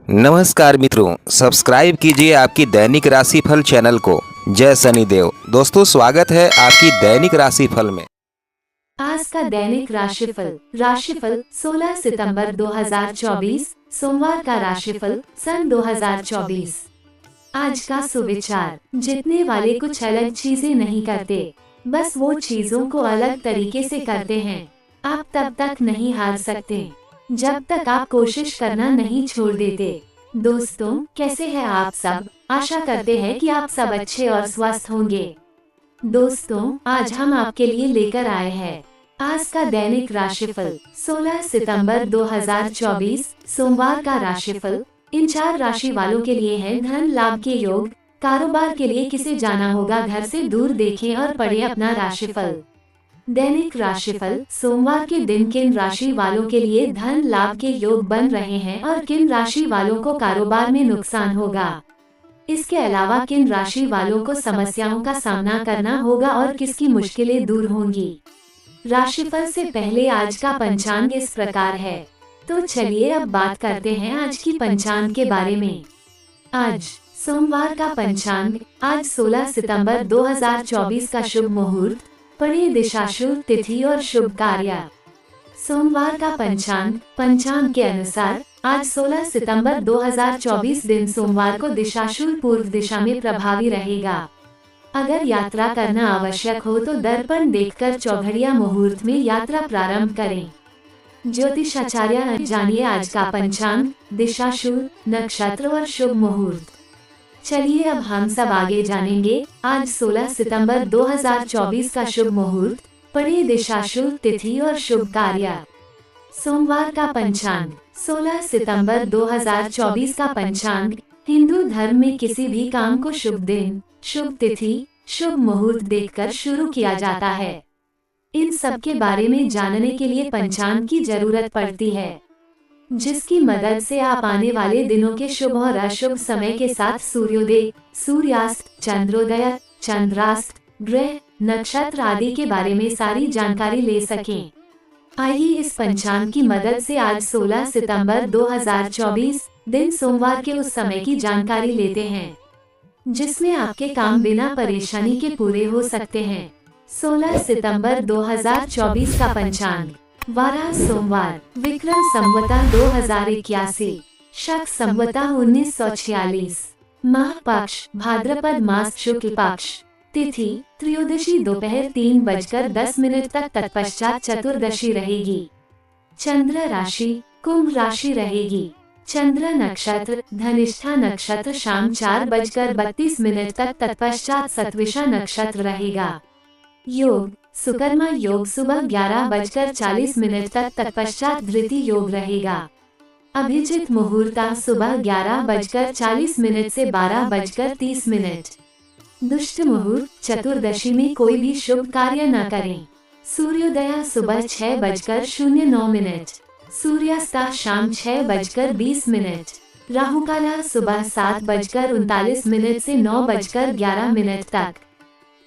नमस्कार मित्रों, सब्सक्राइब कीजिए आपकी दैनिक राशिफल चैनल को। जय शनिदेव। दोस्तों, स्वागत है आपकी दैनिक राशिफल में। आज का दैनिक राशिफल 16 सितंबर 2024 सोमवार का राशिफल सन 2024। आज का सुविचार, जीतने वाले कुछ अलग चीजें नहीं करते, बस वो चीजों को अलग तरीके से करते हैं। आप तब तक नहीं हार सकते जब तक आप कोशिश करना नहीं छोड़ देते। दोस्तों, कैसे हैं आप सब? आशा करते हैं कि आप सब अच्छे और स्वस्थ होंगे। दोस्तों, आज हम आपके लिए लेकर आए हैं आज का दैनिक राशिफल 16 सितंबर 2024 सोमवार का राशिफल। इन 4 राशि वालों के लिए है धन लाभ के योग। कारोबार के लिए किसे जाना होगा, घर से दूर देखें और पढ़ें अपना राशिफल। दैनिक राशिफल, सोमवार के दिन किन राशि वालों के लिए धन लाभ के योग बन रहे हैं और किन राशि वालों को कारोबार में नुकसान होगा। इसके अलावा किन राशि वालों को समस्याओं का सामना करना होगा और किसकी मुश्किलें दूर होंगी। राशिफल से पहले आज का पंचांग इस प्रकार है, तो चलिए अब बात करते हैं आज की पंचांग के बारे में। आज सोमवार का पंचांग, आज 16 सितंबर 2024 का शुभ मुहूर्त, पढ़े दिशाशूल तिथि और शुभ कार्य। सोमवार का पंचांग के अनुसार आज 16 सितंबर 2024 दिन सोमवार को दिशाशूल पूर्व दिशा में प्रभावी रहेगा। अगर यात्रा करना आवश्यक हो तो दर्पण देखकर चौघड़िया मुहूर्त में यात्रा प्रारंभ करें। ज्योतिषाचार्य जानिए आज का पंचांग, दिशाशूल, नक्षत्र और शुभ मुहूर्त। चलिए अब हम सब आगे जानेंगे आज 16 सितंबर 2024 का शुभ मुहूर्त, पढ़े दिशाशूल तिथि और शुभ कार्य। सोमवार का पंचांग, 16 सितंबर 2024 का पंचांग हिंदू धर्म में किसी भी काम को शुभ दिन, शुभ तिथि, शुभ मुहूर्त देखकर शुरू किया जाता है। इन सब के बारे में जानने के लिए पंचांग की जरूरत पड़ती है, जिसकी मदद से आप आने वाले दिनों के शुभ और अशुभ समय के साथ सूर्योदय, सूर्यास्त, चंद्रोदय, चंद्रास्त, ग्रह, नक्षत्र आदि के बारे में सारी जानकारी ले सकें। आइए इस पंचांग की मदद से आज 16 सितंबर 2024 दिन सोमवार के उस समय की जानकारी लेते हैं, जिसमें आपके काम बिना परेशानी के पूरे हो सकते हैं। 16 सितंबर 2024 का पंचांग, वारा सोमवार, विक्रम संवत 2081, शक संवत 1946, माह पक्ष भाद्रपद मास शुक्ल पक्ष, तिथि त्रयोदशी दोपहर 3:10 तक, तत्पश्चात चतुर्दशी रहेगी। चंद्र राशि कुंभ राशि रहेगी। चंद्र नक्षत्र धनिष्ठा नक्षत्र शाम 4:32 तक, तत्पश्चात सतविषा नक्षत्र रहेगा। योग सुकर्मा योग सुबह 11:40 तक, तत्पश्चात धृति योग रहेगा। अभिजित मुहूर्त सुबह 11:40 से 12:30। दुष्ट मुहूर्त चतुर्दशी में कोई भी शुभ कार्य न करें। सूर्योदय सुबह 6:09, सूर्यास्त शाम 6:20, राहुकाल सुबह 7:39 से 9:11 तक।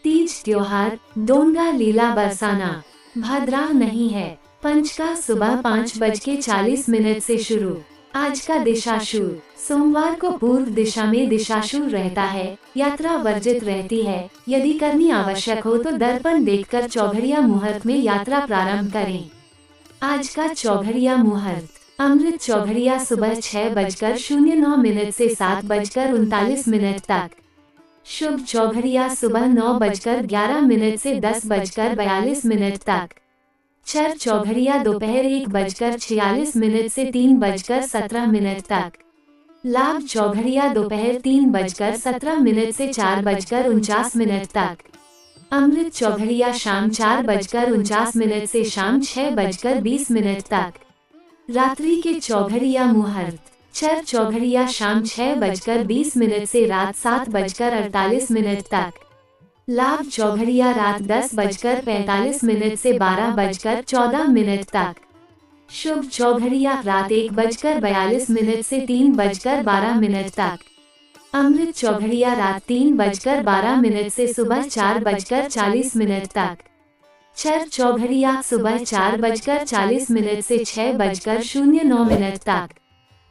तीज त्योहार डोंगा लीला बरसाना भद्रा नहीं है। पंचका सुबह 5:40 से शुरू। आज का दिशाशूल, सोमवार को पूर्व दिशा में दिशाशूल रहता है, यात्रा वर्जित रहती है। यदि करनी आवश्यक हो तो दर्पण देखकर चौघड़िया मुहूर्त में यात्रा प्रारंभ करें। आज का चौघड़िया मुहूर्त, अमृत चौघड़िया सुबह 6:09 से 7:39 तक। शुभ चौघड़िया सुबह 9:11 से 10:42 तक। चर चौघड़िया दोपहर 1:46 से 3:17 तक। लाभ चौघड़िया दोपहर 3:17 से 4:49 तक। अमृत चौघड़िया शाम 4:49 से शाम 6:20 तक। रात्रि के चौघड़िया मुहूर्त, चर चौघड़िया शाम 6:20 से रात 7:48 तक। लाभ चौघड़िया रात 10:45 से 12:14 तक। शुभ चौघड़िया रात 1:42 से 3:12 तक। अमृत चौघड़िया रात 3:12 से सुबह 4:40 तक। चर चौघड़िया सुबह 4:40 से 6:09 तक।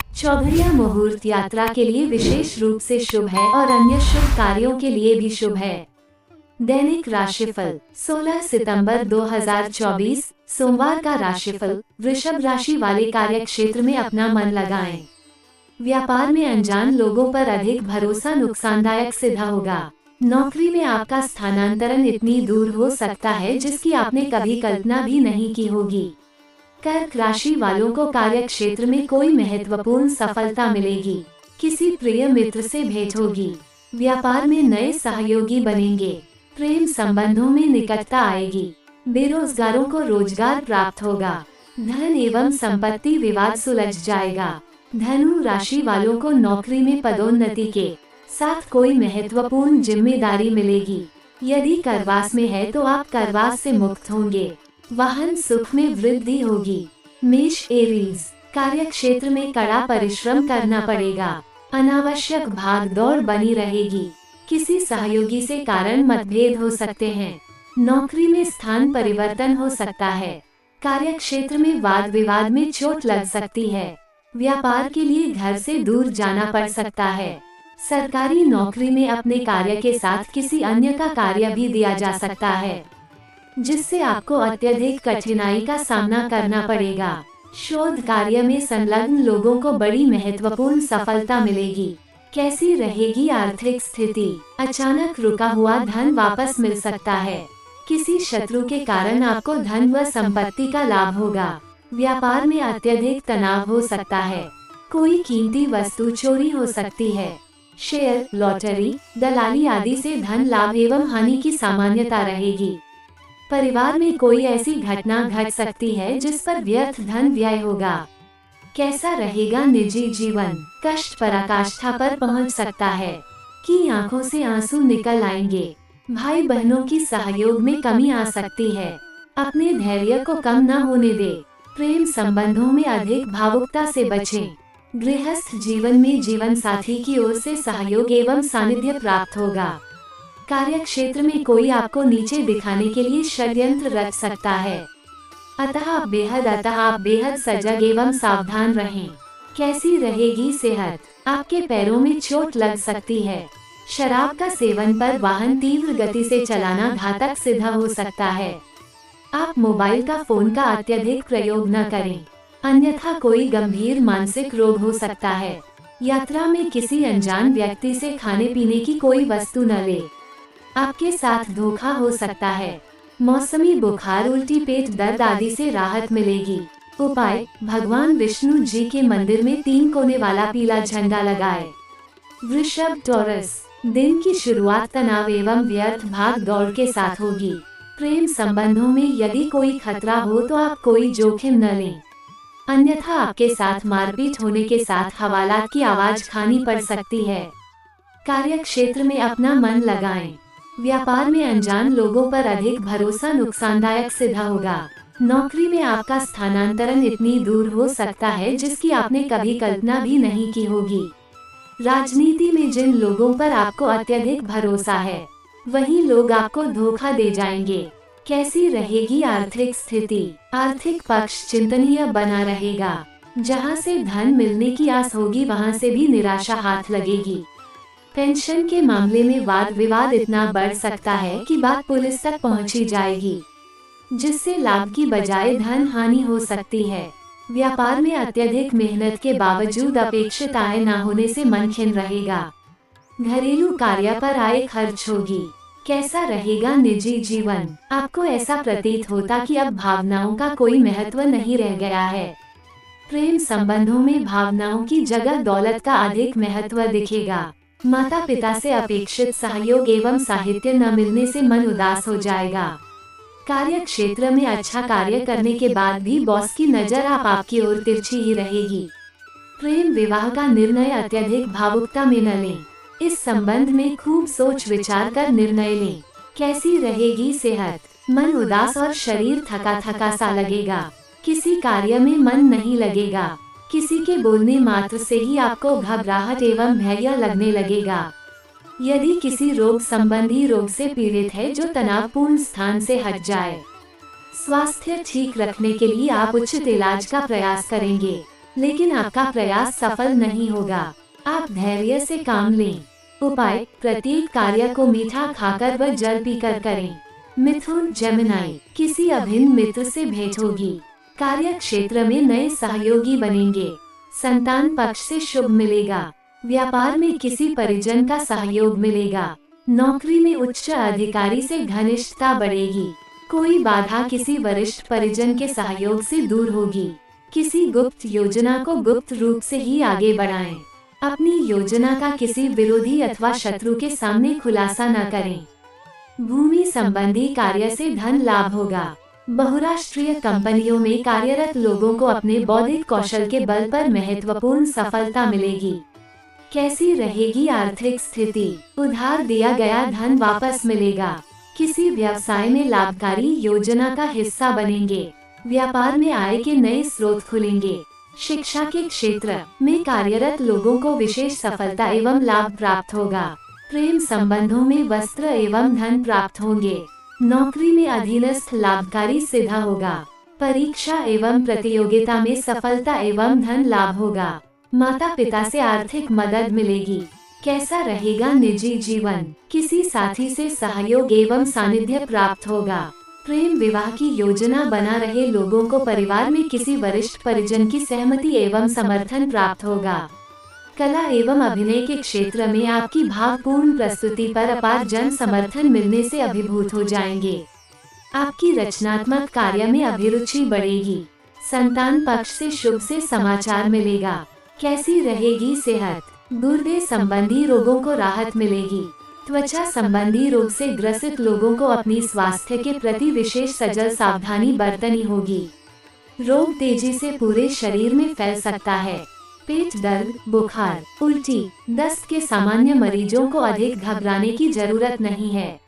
चौघड़िया मुहूर्त यात्रा के लिए विशेष रूप से शुभ है और अन्य शुभ कार्यों के लिए भी शुभ है। दैनिक राशिफल 16 सितंबर 2024 सोमवार का राशिफल। वृषभ राशि वाले कार्य क्षेत्र में अपना मन लगाएं। व्यापार में अनजान लोगों पर अधिक भरोसा नुकसानदायक सिद्ध होगा। नौकरी में आपका स्थानांतरण इतनी दूर हो सकता है जिसकी आपने कभी कल्पना भी नहीं की होगी। कर्क राशि वालों को कार्य क्षेत्र में कोई महत्वपूर्ण सफलता मिलेगी। किसी प्रिय मित्र से भेंट होगी। व्यापार में नए सहयोगी बनेंगे। प्रेम संबंधों में निकटता आएगी। बेरोजगारों को रोजगार प्राप्त होगा। धन एवं संपत्ति विवाद सुलझ जाएगा। धनु राशि वालों को नौकरी में पदोन्नति के साथ कोई महत्वपूर्ण जिम्मेदारी मिलेगी। यदि करवास में है तो आप करवास से मुक्त होंगे। वाहन सुख में वृद्धि होगी। मेष एरीज कार्य क्षेत्र में कड़ा परिश्रम करना पड़ेगा। अनावश्यक भाग दौड़ बनी रहेगी। किसी सहयोगी से कारण मतभेद हो सकते हैं। नौकरी में स्थान परिवर्तन हो सकता है। कार्य क्षेत्र में वाद विवाद में चोट लग सकती है। व्यापार के लिए घर से दूर जाना पड़ सकता है। सरकारी नौकरी में अपने कार्य के साथ किसी अन्य का कार्य भी दिया जा सकता है, जिससे आपको अत्यधिक कठिनाई का सामना करना पड़ेगा। शोध कार्य में संलग्न लोगों को बड़ी महत्वपूर्ण सफलता मिलेगी। कैसी रहेगी आर्थिक स्थिति? अचानक रुका हुआ धन वापस मिल सकता है। किसी शत्रु के कारण आपको धन व संपत्ति का लाभ होगा। व्यापार में अत्यधिक तनाव हो सकता है। कोई कीमती वस्तु चोरी हो सकती है। शेयर, लॉटरी, दलाली आदि से धन लाभ एवं हानि की सामान्यता रहेगी। परिवार में कोई ऐसी घटना घट सकती है जिस पर व्यर्थ धन व्यय होगा। कैसा रहेगा निजी जीवन? कष्ट पराकाष्ठा पर पहुंच सकता है कि आंखों से आंसू निकल आएंगे। भाई बहनों की सहयोग में कमी आ सकती है। अपने धैर्य को कम न होने दे। प्रेम संबंधों में अधिक भावुकता से बचें। गृहस्थ जीवन में जीवन साथी की ओर से सहयोग एवं सानिध्य प्राप्त होगा। कार्य क्षेत्र में कोई आपको नीचे दिखाने के लिए षड्यंत्र रच सकता है। अतः आप बेहद सजग एवं सावधान रहें। कैसी रहेगी सेहत? आपके पैरों में चोट लग सकती है। शराब का सेवन पर वाहन तीव्र गति से चलाना घातक सिद्ध हो सकता है। आप मोबाइल का फोन का अत्यधिक प्रयोग न करें, अन्यथा कोई गंभीर मानसिक रोग हो सकता है। यात्रा में किसी अनजान व्यक्ति से खाने पीने की कोई वस्तु न ले। आपके साथ धोखा हो सकता है। मौसमी बुखार, उल्टी, पेट दर्द आदि से राहत मिलेगी। उपाय: भगवान विष्णु जी के मंदिर में 3 कोने वाला पीला झंडा लगाए। वृषभ टॉरस दिन की शुरुआत तनाव एवं व्यर्थ भाग दौड़ के साथ होगी। प्रेम संबंधों में यदि कोई खतरा हो तो आप कोई जोखिम न लें, अन्यथा आपके साथ मारपीट होने के साथ हवालात की आवाज खानी पड़ सकती है। कार्य क्षेत्र में अपना मन लगाएं। व्यापार में अनजान लोगों पर अधिक भरोसा नुकसानदायक सिद्ध होगा। नौकरी में आपका स्थानांतरण इतनी दूर हो सकता है जिसकी आपने कभी कल्पना भी नहीं की होगी। राजनीति में जिन लोगों पर आपको अत्यधिक भरोसा है, वही लोग आपको धोखा दे जाएंगे। कैसी रहेगी आर्थिक स्थिति? आर्थिक पक्ष चिंतनीय बना रहेगा। जहां से धन मिलने की आस होगी वहां से भी निराशा हाथ लगेगी। पेंशन के मामले में वाद विवाद इतना बढ़ सकता है कि बात पुलिस तक पहुंची जाएगी, जिससे लाभ की बजाय धन हानि हो सकती है। व्यापार में अत्यधिक मेहनत के बावजूद अपेक्षित आय न होने से मन खिन्न रहेगा। घरेलू कार्य पर आय खर्च होगी। कैसा रहेगा निजी जीवन? आपको ऐसा प्रतीत होता कि अब भावनाओं का कोई महत्व नहीं रह गया है। प्रेम संबंधों में भावनाओं की जगह दौलत का अधिक महत्व दिखेगा। माता पिता से अपेक्षित सहयोग एवं साहित्य न मिलने से मन उदास हो जाएगा। कार्य क्षेत्र में अच्छा कार्य करने के बाद भी बॉस की नजर आपकी ओर तिरछी ही रहेगी। प्रेम विवाह का निर्णय अत्यधिक भावुकता में न लें। इस संबंध में खूब सोच विचार कर निर्णय लें। कैसी रहेगी सेहत? मन उदास और शरीर थका थका सा लगेगा। किसी कार्य में मन नहीं लगेगा। किसी के बोलने मात्र से ही आपको घबराहट एवं भय लगने लगेगा। यदि किसी रोग संबंधी रोग से पीड़ित है जो तनावपूर्ण स्थान से हट जाए। स्वास्थ्य ठीक रखने के लिए आप उचित इलाज का प्रयास करेंगे। लेकिन आपका प्रयास सफल नहीं होगा। आप धैर्य से काम लें। उपाय, प्रत्येक कार्य को मीठा खाकर व जल पीकर करें। मिथुन जेमिनी, किसी अभिन्न मित्र से भेंट होगी। कार्य क्षेत्र में नए सहयोगी बनेंगे। संतान पक्ष से शुभ मिलेगा। व्यापार में किसी परिजन का सहयोग मिलेगा। नौकरी में उच्च अधिकारी से घनिष्ठता बढ़ेगी। कोई बाधा किसी वरिष्ठ परिजन के सहयोग से दूर होगी। किसी गुप्त योजना को गुप्त रूप से ही आगे बढ़ाएं। अपनी योजना का किसी विरोधी अथवा शत्रु के सामने खुलासा न करें। भूमि संबंधी कार्य से धन लाभ होगा। बहुराष्ट्रीय कंपनियों में कार्यरत लोगों को अपने बौद्धिक कौशल के बल पर महत्वपूर्ण सफलता मिलेगी। कैसी रहेगी आर्थिक स्थिति? उधार दिया गया धन वापस मिलेगा। किसी व्यवसाय में लाभकारी योजना का हिस्सा बनेंगे। व्यापार में आय के नए स्रोत खुलेंगे। शिक्षा के क्षेत्र में कार्यरत लोगों को विशेष सफलता एवं लाभ प्राप्त होगा। प्रेम संबंधों में वस्त्र एवं धन प्राप्त होंगे। नौकरी में अधीनस्थ लाभकारी सिद्ध होगा। परीक्षा एवं प्रतियोगिता में सफलता एवं धन लाभ होगा। माता पिता से आर्थिक मदद मिलेगी। कैसा रहेगा निजी जीवन? किसी साथी से सहयोग एवं सानिध्य प्राप्त होगा। प्रेम विवाह की योजना बना रहे लोगों को परिवार में किसी वरिष्ठ परिजन की सहमति एवं समर्थन प्राप्त होगा। कला एवं अभिनय के क्षेत्र में आपकी भावपूर्ण प्रस्तुति पर अपार जन समर्थन मिलने से अभिभूत हो जाएंगे। आपकी रचनात्मक कार्य में अभिरुचि बढ़ेगी। संतान पक्ष से शुभ से समाचार मिलेगा। कैसी रहेगी सेहत? गुर्दे संबंधी रोगों को राहत मिलेगी। त्वचा संबंधी रोग से ग्रसित लोगों को अपनी स्वास्थ्य के प्रति विशेष सजग सावधानी बरतनी होगी। रोग तेजी से पूरे शरीर में फैल सकता है। पेट दर्द, बुखार, उल्टी, दस्त के सामान्य मरीजों को अधिक घबराने की जरूरत नहीं है।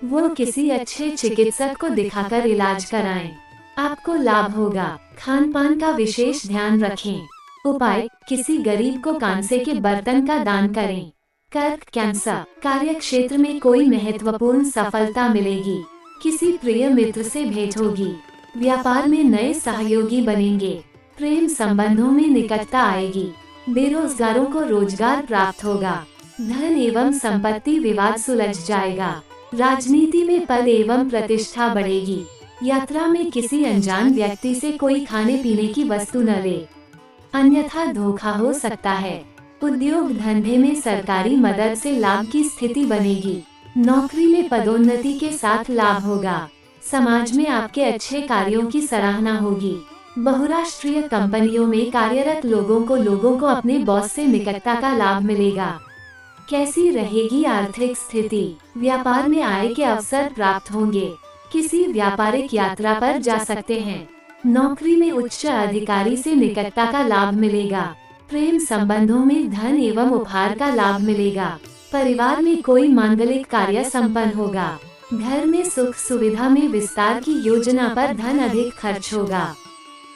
वो किसी अच्छे चिकित्सक को दिखाकर इलाज कराएं। आपको लाभ होगा। खान पान का विशेष ध्यान रखें। उपाय, किसी गरीब को कांसे के बर्तन का दान करें। कर्क कैंसर, कार्य क्षेत्र में कोई महत्वपूर्ण सफलता मिलेगी। किसी प्रिय मित्र से भेंट होगी। व्यापार में नए सहयोगी बनेंगे। प्रेम संबंधों में निकटता आएगी। बेरोजगारों को रोजगार प्राप्त होगा। धन एवं संपत्ति विवाद सुलझ जाएगा। राजनीति में पद एवं प्रतिष्ठा बढ़ेगी। यात्रा में किसी अनजान व्यक्ति से कोई खाने पीने की वस्तु न ले, अन्यथा धोखा हो सकता है। उद्योग धंधे में सरकारी मदद से लाभ की स्थिति बनेगी। नौकरी में पदोन्नति के साथ लाभ होगा। समाज में आपके अच्छे कार्यों की सराहना होगी। बहुराष्ट्रीय कंपनियों में कार्यरत लोगों को अपने बॉस से निकटता का लाभ मिलेगा। कैसी रहेगी आर्थिक स्थिति? व्यापार में आय के अवसर प्राप्त होंगे। किसी व्यापारिक यात्रा पर जा सकते हैं। नौकरी में उच्च अधिकारी से निकटता का लाभ मिलेगा। प्रेम संबंधों में धन एवं उपहार का लाभ मिलेगा। परिवार में कोई मांगलिक कार्य संपन्न होगा। घर में सुख सुविधा में विस्तार की योजना पर धन अधिक खर्च होगा।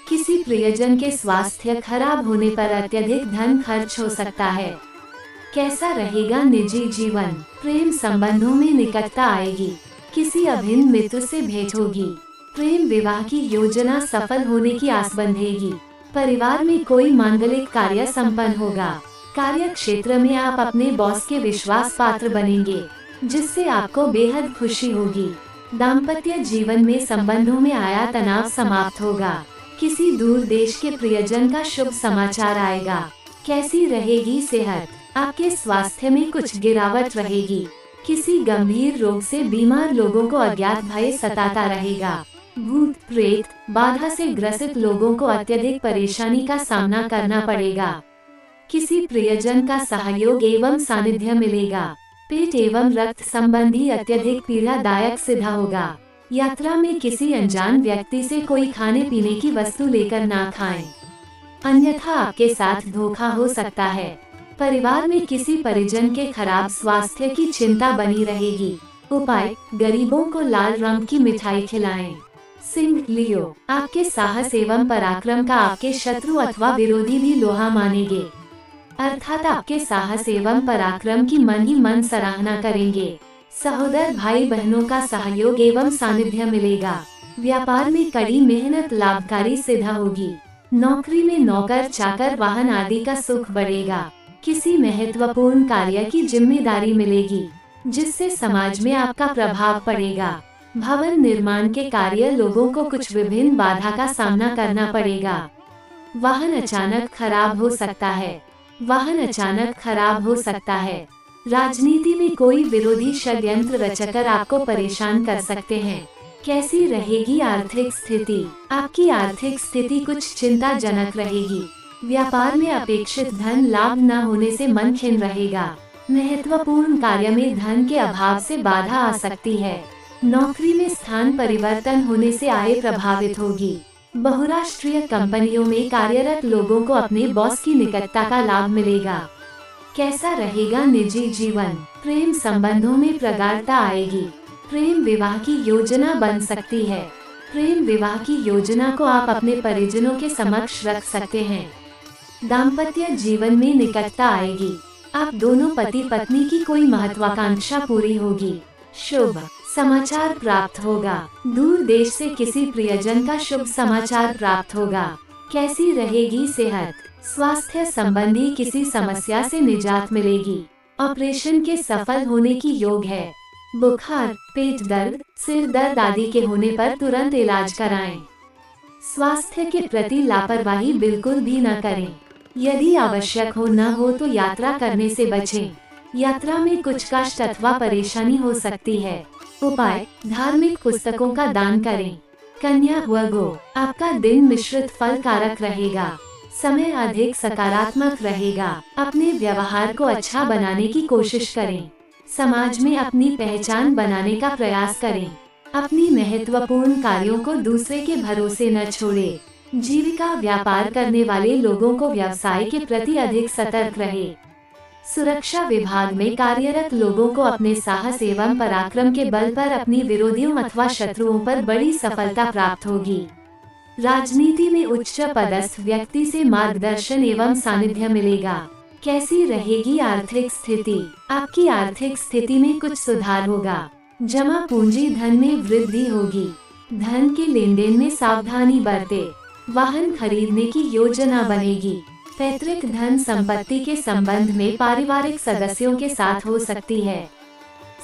किसी प्रियजन के स्वास्थ्य खराब होने पर अत्यधिक धन खर्च हो सकता है। कैसा रहेगा निजी जीवन? प्रेम संबंधों में निकटता आएगी। किसी अभिन्न मित्र से भेंट होगी। प्रेम विवाह की योजना सफल होने की आस बंधेगी। परिवार में कोई मांगलिक कार्य संपन्न होगा। कार्य क्षेत्र में आप अपने बॉस के विश्वास पात्र बनेंगे, जिससे आपको बेहद खुशी होगी। दाम्पत्य जीवन में संबंधों में आया तनाव समाप्त होगा। किसी दूर देश के प्रियजन का शुभ समाचार आएगा। कैसी रहेगी सेहत? आपके स्वास्थ्य में कुछ गिरावट रहेगी। किसी गंभीर रोग से बीमार लोगों को अज्ञात भय सताता रहेगा। भूत प्रेत बाधा से ग्रसित लोगों को अत्यधिक परेशानी का सामना करना पड़ेगा। किसी प्रियजन का सहयोग एवं सानिध्य मिलेगा। पेट एवं रक्त संबंधी अत्यधिक पीड़ादायक सिद्ध होगा। यात्रा में किसी अनजान व्यक्ति से कोई खाने पीने की वस्तु लेकर ना खाएं, अन्यथा आपके साथ धोखा हो सकता है। परिवार में किसी परिजन के खराब स्वास्थ्य की चिंता बनी रहेगी। उपाय, गरीबों को लाल रंग की मिठाई खिलाएं। सिंह लियो, आपके साहस एवं पराक्रम का आपके शत्रु अथवा विरोधी भी लोहा मानेंगे, अर्थात आपके साहस एवं पराक्रम की मन ही मन सराहना करेंगे। सहोदर भाई बहनों का सहयोग एवं सानिध्य मिलेगा। व्यापार में कड़ी मेहनत लाभकारी सिद्ध होगी। नौकरी में नौकर चाकर वाहन आदि का सुख बढ़ेगा। किसी महत्वपूर्ण कार्य की जिम्मेदारी मिलेगी, जिससे समाज में आपका प्रभाव पड़ेगा। भवन निर्माण के कार्य लोगों को कुछ विभिन्न बाधा का सामना करना पड़ेगा। वाहन अचानक खराब हो सकता है। वाहन अचानक खराब हो सकता है। राजनीति में कोई विरोधी षड्यंत्र रचकर आपको परेशान कर सकते हैं। कैसी रहेगी आर्थिक स्थिति? आपकी आर्थिक स्थिति कुछ चिंताजनक रहेगी। व्यापार में अपेक्षित धन लाभ न होने से मन खिन्न रहेगा। महत्वपूर्ण कार्य में धन के अभाव से बाधा आ सकती है। नौकरी में स्थान परिवर्तन होने से आय प्रभावित होगी। बहुराष्ट्रीय कंपनियों में कार्यरत लोगों को अपने बॉस की निकटता का लाभ मिलेगा। कैसा रहेगा निजी जीवन? प्रेम संबंधों में प्रगाढ़ता आएगी। प्रेम विवाह की योजना बन सकती है। प्रेम विवाह की योजना को आप अपने परिजनों के समक्ष रख सकते हैं। दाम्पत्य जीवन में निकटता आएगी। आप दोनों पति पत्नी की कोई महत्वाकांक्षा पूरी होगी। शुभ समाचार प्राप्त होगा। दूर देश से किसी प्रियजन का शुभ समाचार प्राप्त होगा। कैसी रहेगी सेहत? स्वास्थ्य संबंधी किसी समस्या से निजात मिलेगी। ऑपरेशन के सफल होने की योग है। बुखार, पेट दर्द, सिर दर्द आदि के होने पर तुरंत इलाज कराएं। स्वास्थ्य के प्रति लापरवाही बिल्कुल भी न करें। यदि आवश्यक हो न हो तो यात्रा करने से बचें। यात्रा में कुछ कष्ट अथवा परेशानी हो सकती है। उपाय, धार्मिक पुस्तकों का दान करें। कन्या वर्गो, आपका दिन मिश्रित फल कारक रहेगा। समय अधिक सकारात्मक रहेगा। अपने व्यवहार को अच्छा बनाने की कोशिश करें। समाज में अपनी पहचान बनाने का प्रयास करें। अपनी महत्वपूर्ण कार्यों को दूसरे के भरोसे न छोड़ें। जीविका व्यापार करने वाले लोगों को व्यवसाय के प्रति अधिक सतर्क रहे। सुरक्षा विभाग में कार्यरत लोगों को अपने साहस एवं पराक्रम के बल पर अपनी विरोधियों अथवा शत्रुओं पर बड़ी सफलता प्राप्त होगी। राजनीति में उच्च पदस्थ व्यक्ति से मार्गदर्शन एवं सानिध्य मिलेगा। कैसी रहेगी आर्थिक स्थिति? आपकी आर्थिक स्थिति में कुछ सुधार होगा। जमा पूंजी धन में वृद्धि होगी। धन के लेन देन में सावधानी बरते। वाहन खरीदने की योजना बनेगी। पैतृक धन संपत्ति के संबंध में पारिवारिक सदस्यों के साथ हो सकती है।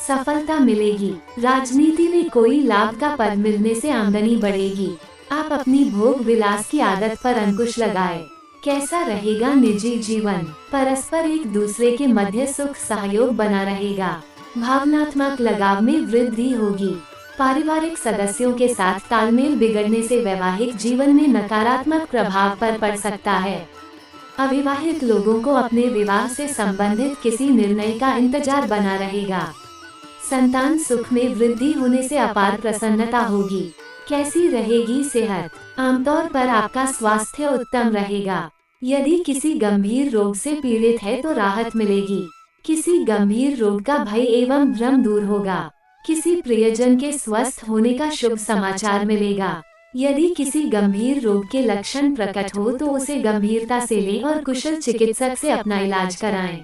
सफलता मिलेगी। राजनीति में कोई लाभ का पद मिलने से आमदनी बढ़ेगी। आप अपनी भोग विलास की आदत पर अंकुश लगाएं। कैसा रहेगा निजी जीवन? परस्पर एक दूसरे के मध्य सुख सहयोग बना रहेगा। भावनात्मक लगाव में वृद्धि होगी। पारिवारिक सदस्यों के साथ तालमेल बिगड़ने से वैवाहिक जीवन में नकारात्मक प्रभाव पड़ सकता है। अविवाहित लोगों को अपने विवाह से संबंधित किसी निर्णय का इंतजार बना रहेगा। संतान सुख में वृद्धि होने से अपार प्रसन्नता होगी। कैसी रहेगी सेहत? आमतौर पर आपका स्वास्थ्य उत्तम रहेगा। यदि किसी गंभीर रोग से पीड़ित है तो राहत मिलेगी। किसी गंभीर रोग का भय एवं भ्रम दूर होगा। किसी प्रियजन के स्वस्थ होने का शुभ समाचार मिलेगा। यदि किसी गंभीर रोग के लक्षण प्रकट हो तो उसे गंभीरता से लें और कुशल चिकित्सक से अपना इलाज कराएं।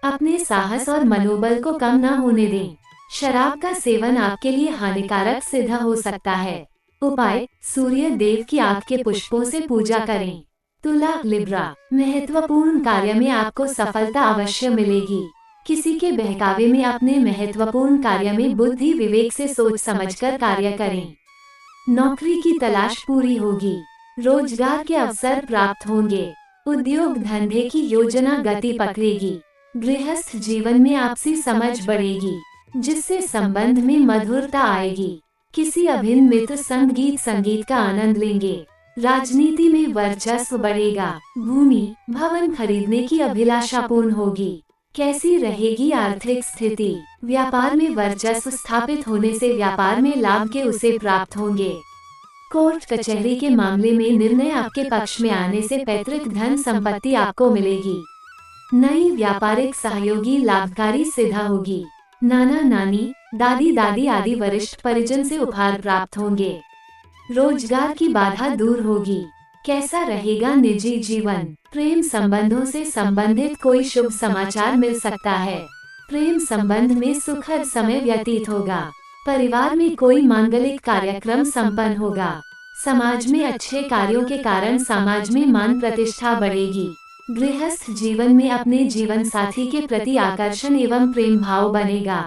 अपने साहस और मनोबल को कम न होने दें। शराब का सेवन आपके लिए हानिकारक सिद्ध हो सकता है। उपाय, सूर्य देव की आग के पुष्पों से पूजा करें। तुला लिब्रा, महत्वपूर्ण कार्य में आपको सफलता अवश्य मिलेगी। किसी के बहकावे में अपने महत्वपूर्ण कार्य में बुद्धि विवेक से सोच समझकर कार्य करें। नौकरी की तलाश पूरी होगी। रोजगार के अवसर प्राप्त होंगे। उद्योग धंधे की योजना गति पकड़ेगी। गृहस्थ जीवन में आपसी समझ बढ़ेगी, जिससे संबंध में मधुरता आएगी। किसी अभिन्न मित्र संगीत का आनंद लेंगे। राजनीति में वर्चस्व बढ़ेगा। भूमि भवन खरीदने की अभिलाषा पूर्ण होगी। कैसी रहेगी आर्थिक स्थिति? व्यापार में वर्चस्व स्थापित होने से व्यापार में लाभ के उसे प्राप्त होंगे। कोर्ट कचहरी के मामले में निर्णय आपके पक्ष में आने से पैतृक धन संपत्ति आपको मिलेगी। नई व्यापारिक सहयोगी लाभकारी सिद्ध होगी। नाना नानी दादी दादी आदि वरिष्ठ परिजन से उपहार प्राप्त होंगे। रोजगार की बाधा दूर होगी। कैसा रहेगा निजी जीवन? प्रेम संबंधों से संबंधित कोई शुभ समाचार मिल सकता है। प्रेम संबंध में सुखद समय व्यतीत होगा। परिवार में कोई मांगलिक कार्यक्रम संपन्न होगा। समाज में अच्छे कार्यों के कारण समाज में मान प्रतिष्ठा बढ़ेगी। गृहस्थ जीवन में अपने जीवन साथी के प्रति आकर्षण एवं प्रेम भाव बनेगा।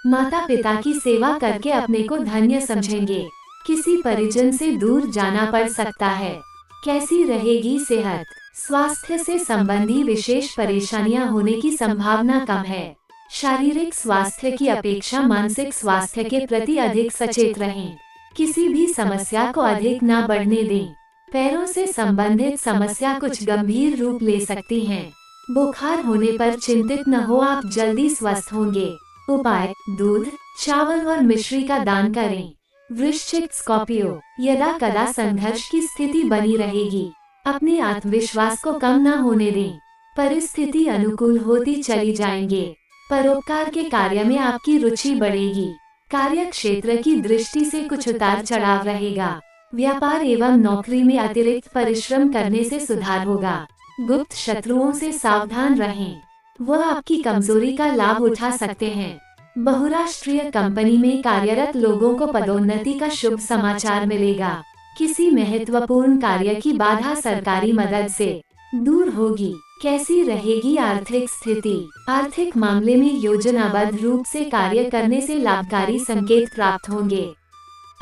माता पिता की सेवा करके अपने को धन्य समझेंगे। किसी परिजन से दूर जाना पड़ सकता है। कैसी रहेगी सेहत? स्वास्थ्य से संबंधी विशेष परेशानियां होने की संभावना कम है। शारीरिक स्वास्थ्य की अपेक्षा मानसिक स्वास्थ्य के प्रति अधिक सचेत रहें। किसी भी समस्या को अधिक न बढ़ने दें। पैरों से संबंधित समस्या कुछ गंभीर रूप ले सकती है। बुखार होने पर चिंतित न हो, आप जल्दी स्वस्थ होंगे। उपाय: दूध, चावल और मिश्री का दान करें। वृश्चिक स्कॉर्पियो, यदा कदा संघर्ष की स्थिति बनी रहेगी। अपने आत्मविश्वास को कम न होने दें। परिस्थिति अनुकूल होती चली जाएंगे। परोपकार के कार्य में आपकी रुचि बढ़ेगी। कार्य क्षेत्र की दृष्टि से कुछ उतार चढ़ाव रहेगा। व्यापार एवं नौकरी में अतिरिक्त परिश्रम करने से सुधार होगा। गुप्त शत्रुओं से सावधान रहें, वह आपकी कमजोरी का लाभ उठा सकते हैं। बहुराष्ट्रीय कंपनी में कार्यरत लोगों को पदोन्नति का शुभ समाचार मिलेगा। किसी महत्वपूर्ण कार्य की बाधा सरकारी मदद से दूर होगी। कैसी रहेगी आर्थिक स्थिति? आर्थिक मामले में योजनाबद्ध रूप से कार्य करने से लाभकारी संकेत प्राप्त होंगे।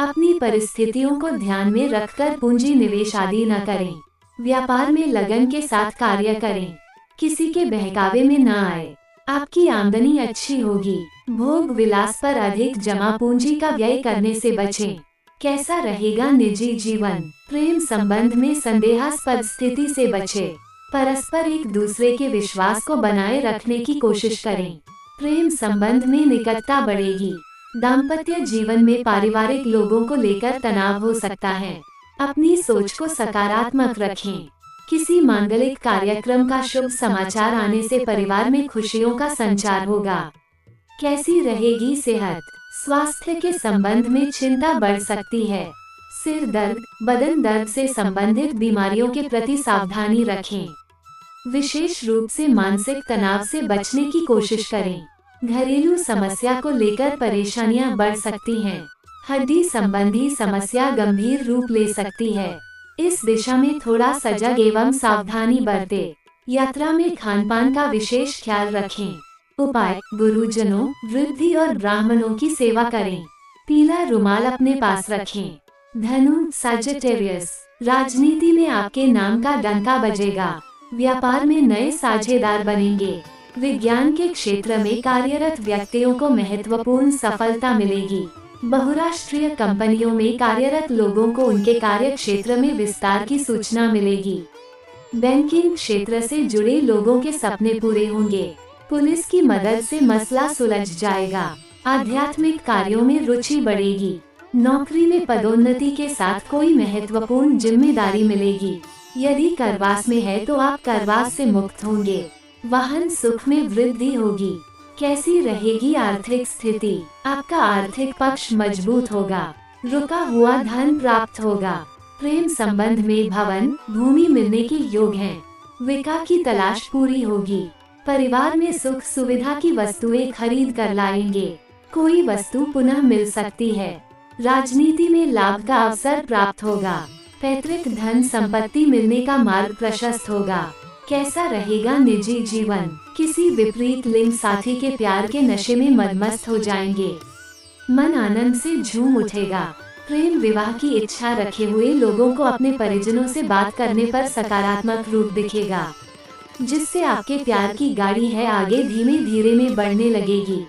अपनी परिस्थितियों को ध्यान में रखकर पूंजी निवेश आदि न करें। व्यापार में लगन के साथ कार्य करें। किसी के बहकावे में न आए। आपकी आमदनी अच्छी होगी। भोग विलास पर अधिक जमा पूंजी का व्यय करने से बचें। कैसा रहेगा निजी जीवन? प्रेम संबंध में संदेहास्पद स्थिति से बचें। परस्पर एक दूसरे के विश्वास को बनाए रखने की कोशिश करें। प्रेम संबंध में निकटता बढ़ेगी। दाम्पत्य जीवन में पारिवारिक लोगों को लेकर तनाव हो सकता है। अपनी सोच को सकारात्मक रखें। किसी मांगलिक कार्यक्रम का शुभ समाचार आने से परिवार में खुशियों का संचार होगा। कैसी रहेगी सेहत? स्वास्थ्य के संबंध में चिंता बढ़ सकती है। सिर दर्द, बदन दर्द से संबंधित बीमारियों के प्रति सावधानी रखें। विशेष रूप से मानसिक तनाव से बचने की कोशिश करें। घरेलू समस्या को लेकर परेशानियां बढ़ सकती हैं। हड्डी संबंधी समस्या गंभीर रूप ले सकती है। इस दिशा में थोड़ा सजग एवं सावधानी बरतें। यात्रा में खानपान का विशेष ख्याल रखें। उपाय: गुरुजनों, वृद्धि और ब्राह्मणों की सेवा करें। पीला रुमाल अपने पास रखें। धनु सजिटेरियस, राजनीति में आपके नाम का डंका बजेगा। व्यापार में नए साझेदार बनेंगे। विज्ञान के क्षेत्र में कार्यरत व्यक्तियों को महत्वपूर्ण सफलता मिलेगी। बहुराष्ट्रीय कंपनियों में कार्यरत लोगों को उनके कार्य क्षेत्र में विस्तार की सूचना मिलेगी। बैंकिंग क्षेत्र से जुड़े लोगों के सपने पूरे होंगे। पुलिस की मदद से मसला सुलझ जाएगा। आध्यात्मिक कार्यों में रुचि बढ़ेगी। नौकरी में पदोन्नति के साथ कोई महत्वपूर्ण जिम्मेदारी मिलेगी। यदि करवास में है तो आप करवास से मुक्त होंगे। वाहन सुख में वृद्धि होगी। कैसी रहेगी आर्थिक स्थिति? आपका आर्थिक पक्ष मजबूत होगा। रुका हुआ धन प्राप्त होगा। प्रेम संबंध में भवन, भूमि मिलने के योग हैं। विका की तलाश पूरी होगी। परिवार में सुख सुविधा की वस्तुएं खरीद कर लाएंगे। कोई वस्तु पुनः मिल सकती है। राजनीति में लाभ का अवसर प्राप्त होगा। पैतृक धन संपत्ति मिलने का मार्ग प्रशस्त होगा। कैसा रहेगा निजी जीवन? किसी विपरीत लिंग साथी के प्यार के नशे में मदमस्त हो जाएंगे। मन आनंद से झूम उठेगा। प्रेम विवाह की इच्छा रखे हुए लोगों को अपने परिजनों से बात करने पर सकारात्मक रूप दिखेगा, जिससे आपके प्यार की गाड़ी है आगे धीमे धीरे में बढ़ने लगेगी।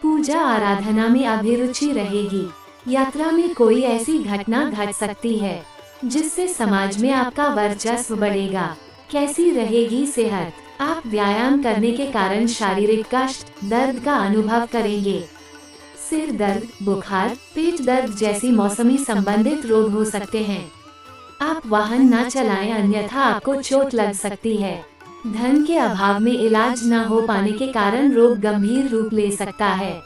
पूजा आराधना में अभिरुचि रहेगी। यात्रा में कोई ऐसी घटना घट सकती है जिससे समाज में आपका वर्चस्व बढ़ेगा। कैसी रहेगी सेहत? आप व्यायाम करने के कारण शारीरिक कष्ट, दर्द का अनुभव करेंगे। सिर दर्द, बुखार, पेट दर्द जैसी मौसमी संबंधित रोग हो सकते हैं। आप वाहन न चलाएं, अन्यथा आपको चोट लग सकती है। धन के अभाव में इलाज न हो पाने के कारण रोग गंभीर रूप ले सकता है।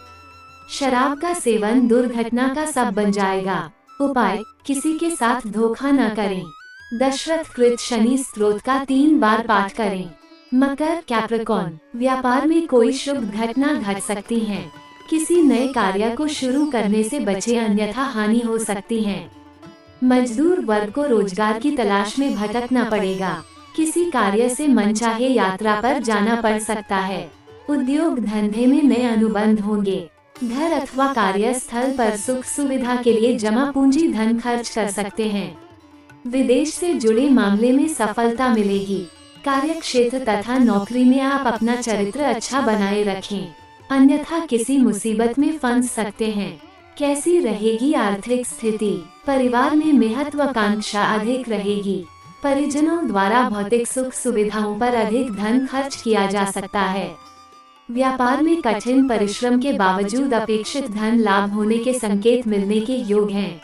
शराब का सेवन दुर्घटना का सब बन जाएगा। उपाय: किसी के साथ धोखा न करें। दशरथ कृत शनि स्तोत्र का 3 बार पाठ करें। मकर कैप्रिकॉर्न, व्यापार में कोई शुभ घटना घट सकती है। किसी नए कार्य को शुरू करने से बचे, अन्यथा हानि हो सकती है। मजदूर वर्ग को रोजगार की तलाश में भटकना पड़ेगा। किसी कार्य से मनचाहे यात्रा पर जाना पड़ सकता है। उद्योग धंधे में नए अनुबंध होंगे। घर अथवा कार्यस्थल पर सुख सुविधा के लिए जमा पूंजी धन खर्च कर सकते हैं। विदेश से जुड़े मामले में सफलता मिलेगी। कार्य क्षेत्र तथा नौकरी में आप अपना चरित्र अच्छा बनाए रखें, अन्यथा किसी मुसीबत में फंस सकते हैं। कैसी रहेगी आर्थिक स्थिति? परिवार में महत्वाकांक्षा अधिक रहेगी। परिजनों द्वारा भौतिक सुख सुविधाओं पर अधिक धन खर्च किया जा सकता है। व्यापार में कठिन परिश्रम के बावजूद अपेक्षित धन लाभ होने के संकेत मिलने के योग हैं।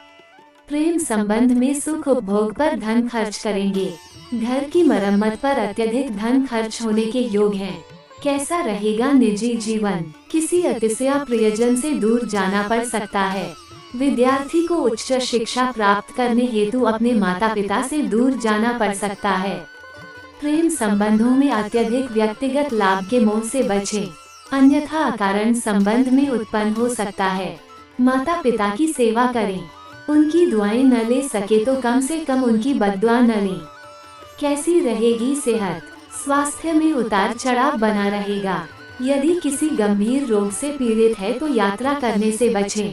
प्रेम संबंध में सुख उपभोग पर धन खर्च करेंगे। घर की मरम्मत पर अत्यधिक धन खर्च होने के योग हैं। कैसा रहेगा निजी जीवन? किसी अतिथि या प्रियजन से दूर जाना पड़ सकता है। विद्यार्थी को उच्च शिक्षा प्राप्त करने हेतु अपने माता पिता से दूर जाना पड़ सकता है। प्रेम संबंधों में अत्यधिक व्यक्तिगत लाभ के मोह से बचें, अन्यथा अकारण संबंध में उत्पन्न हो सकता है। माता पिता की सेवा करें, उनकी दुआएं न ले सके तो कम से कम उनकी बद्दुआ न लें। कैसी रहेगी सेहत? स्वास्थ्य में उतार चढ़ाव बना रहेगा। यदि किसी गंभीर रोग से पीड़ित है तो यात्रा करने से बचें,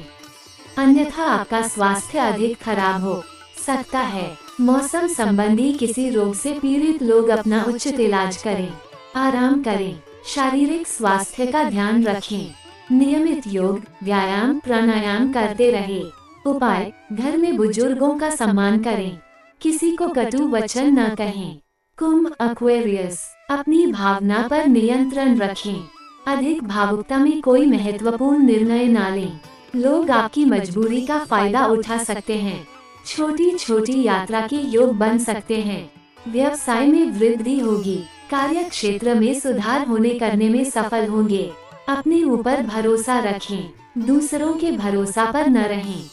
अन्यथा आपका स्वास्थ्य अधिक खराब हो सकता है। मौसम संबंधी किसी रोग से पीड़ित लोग अपना उचित इलाज करें, आराम करें, शारीरिक स्वास्थ्य का ध्यान रखें। नियमित योग, व्यायाम, प्राणायाम करते रहे। उपाय: घर में बुजुर्गों का सम्मान करें, किसी को कटु वचन न कहें। कुंभ एक्वेरियस, अपनी भावना पर नियंत्रण रखें। अधिक भावुकता में कोई महत्वपूर्ण निर्णय न लें। लोग आपकी मजबूरी का फायदा उठा सकते हैं। छोटी छोटी यात्रा के योग बन सकते हैं। व्यवसाय में वृद्धि होगी। कार्य क्षेत्र में सुधार होने करने में सफल होंगे। अपने ऊपर भरोसा रखें, दूसरों के भरोसा पर न रहें।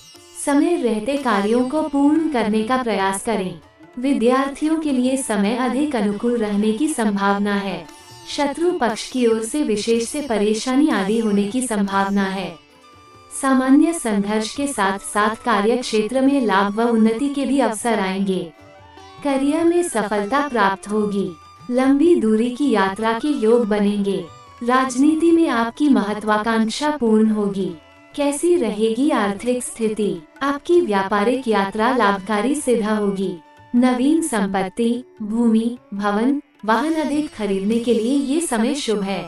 समय रहते कार्यों को पूर्ण करने का प्रयास करें। विद्यार्थियों के लिए समय अधिक अनुकूल रहने की संभावना है। शत्रु पक्ष की ओर से विशेष से परेशानी आदि होने की संभावना है। सामान्य संघर्ष के साथ साथ कार्य क्षेत्र में लाभ व उन्नति के भी अवसर आएंगे। करियर में सफलता प्राप्त होगी। लंबी दूरी की यात्रा के योग बनेंगे। राजनीति में आपकी महत्वाकांक्षा पूर्ण होगी। कैसी रहेगी आर्थिक स्थिति? आपकी व्यापारिक यात्रा लाभकारी सिद्ध होगी। नवीन संपत्ति, भूमि, भवन, वाहन अधिक खरीदने के लिए ये समय शुभ है।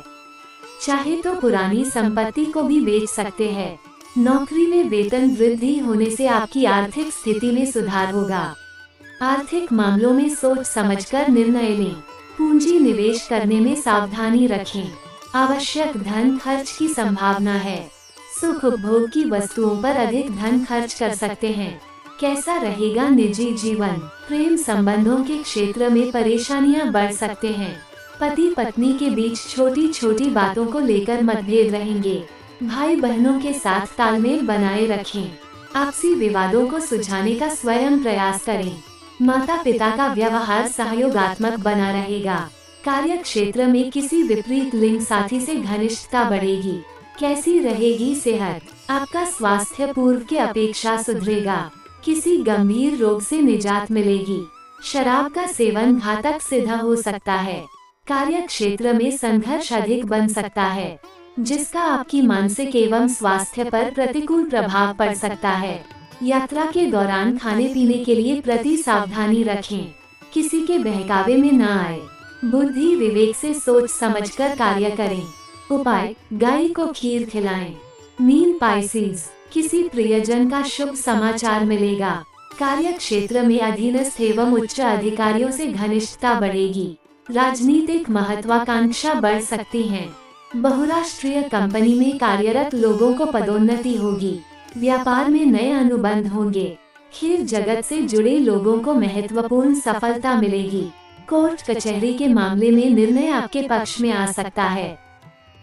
चाहे तो पुरानी संपत्ति को भी बेच सकते हैं। नौकरी में वेतन वृद्धि होने से आपकी आर्थिक स्थिति में सुधार होगा। आर्थिक मामलों में सोच समझकर निर्णय लें। पूंजी निवेश करने में सावधानी रखें। आवश्यक धन खर्च की संभावना है। सुख उपभोग की वस्तुओं पर अधिक धन खर्च कर सकते हैं। कैसा रहेगा निजी जीवन? प्रेम संबंधों के क्षेत्र में परेशानियां बढ़ सकते हैं। पति पत्नी के बीच छोटी छोटी बातों को लेकर मतभेद रहेंगे। भाई बहनों के साथ तालमेल बनाए रखें। आपसी विवादों को सुलझाने का स्वयं प्रयास करें। माता पिता का व्यवहार सहयोगात्मक बना रहेगा। कार्य क्षेत्र में किसी विपरीत लिंग साथी से घनिष्ठता बढ़ेगी। कैसी रहेगी सेहत? आपका स्वास्थ्य पूर्व की अपेक्षा सुधरेगा। किसी गंभीर रोग से निजात मिलेगी। शराब का सेवन घातक सिद्ध हो सकता है। कार्य क्षेत्र में संघर्ष अधिक बन सकता है, जिसका आपकी मानसिक एवं स्वास्थ्य पर प्रतिकूल प्रभाव पड़ सकता है। यात्रा के दौरान खाने पीने के लिए प्रति सावधानी रखें। किसी के बहकावे में न आए। बुद्धि विवेक से सोच समझकर कार्य करें। उपाय: गाय को खीर खिलाएं। मीन पाइसेस, किसी प्रियजन का शुभ समाचार मिलेगा। कार्य क्षेत्र में अधीनस्थ एवं उच्च अधिकारियों से घनिष्ठता बढ़ेगी। राजनीतिक महत्वाकांक्षा बढ़ सकती है। बहुराष्ट्रीय कंपनी में कार्यरत लोगों को पदोन्नति होगी। व्यापार में नए अनुबंध होंगे। खेल जगत से जुड़े लोगों को महत्वपूर्ण सफलता मिलेगी। कोर्ट कचहरी के मामले में निर्णय आपके पक्ष में आ सकता है।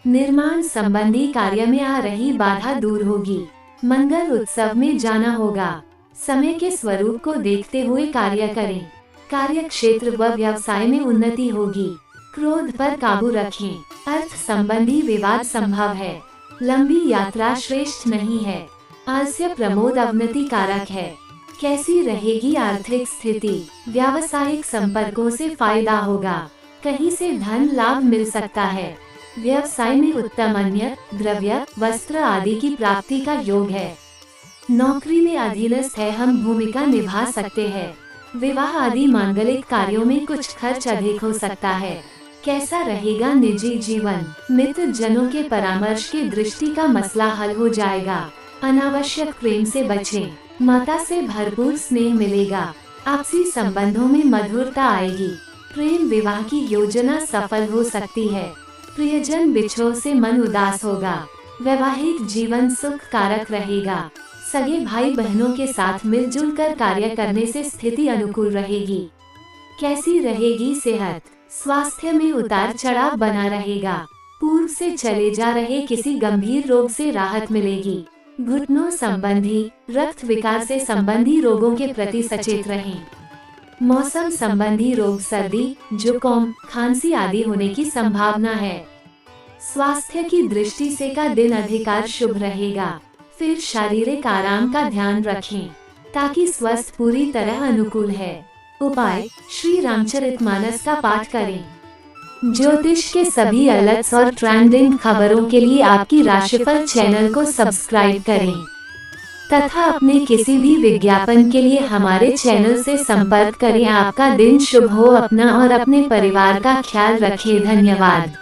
निर्माण संबंधी कार्य में आ रही बाधा दूर होगी। मंगल उत्सव में जाना होगा। समय के स्वरूप को देखते हुए कार्य करें। कार्य क्षेत्र व व्यवसाय में उन्नति होगी। क्रोध पर काबू रखें। अर्थ संबंधी विवाद संभव है। लंबी यात्रा श्रेष्ठ नहीं है। आलस्य प्रमोद अवनति कारक है। कैसी रहेगी आर्थिक स्थिति? व्यावसायिक संपर्कों से फायदा होगा, कहीं से धन लाभ मिल सकता है। व्यवसाय में उत्तम अन्न, द्रव्य, वस्त्र आदि की प्राप्ति का योग है। नौकरी में अधीनस्थ अहम भूमिका निभा सकते हैं। विवाह आदि मांगलिक कार्यों में कुछ खर्च अधिक हो सकता है। कैसा रहेगा निजी जीवन? मित्र जनों के परामर्श की दृष्टि का मसला हल हो जाएगा। अनावश्यक प्रेम से बचें। माता से भरपूर स्नेह मिलेगा। आपसी संबंधों में मधुरता आएगी। प्रेम विवाह की योजना सफल हो सकती है। प्रियजन बिछोह से मन उदास होगा। वैवाहिक जीवन सुख कारक रहेगा। सगे भाई बहनों के साथ मिलजुल कर कार्य करने से स्थिति अनुकूल रहेगी। कैसी रहेगी सेहत? स्वास्थ्य में उतार चढ़ाव बना रहेगा। पूर्व से चले जा रहे किसी गंभीर रोग से राहत मिलेगी। घुटनों संबंधी, रक्त विकार से संबंधी रोगों के प्रति सचेत रहें। मौसम संबंधी रोग सर्दी, जुकाम, खांसी आदि होने की संभावना है। स्वास्थ्य की दृष्टि से का दिन अधिकार शुभ रहेगा। फिर शारीरिक आराम का ध्यान रखें ताकि स्वस्थ पूरी तरह अनुकूल है। उपाय: श्री रामचरितमानस का पाठ करें। ज्योतिष के सभी अलर्ट्स और ट्रेंडिंग खबरों के लिए आपकी राशिफल चैनल को सब्सक्राइब करें तथा अपने किसी भी विज्ञापन के लिए हमारे चैनल से संपर्क करें। आपका दिन शुभ हो। अपना और अपने परिवार का ख्याल रखें। धन्यवाद।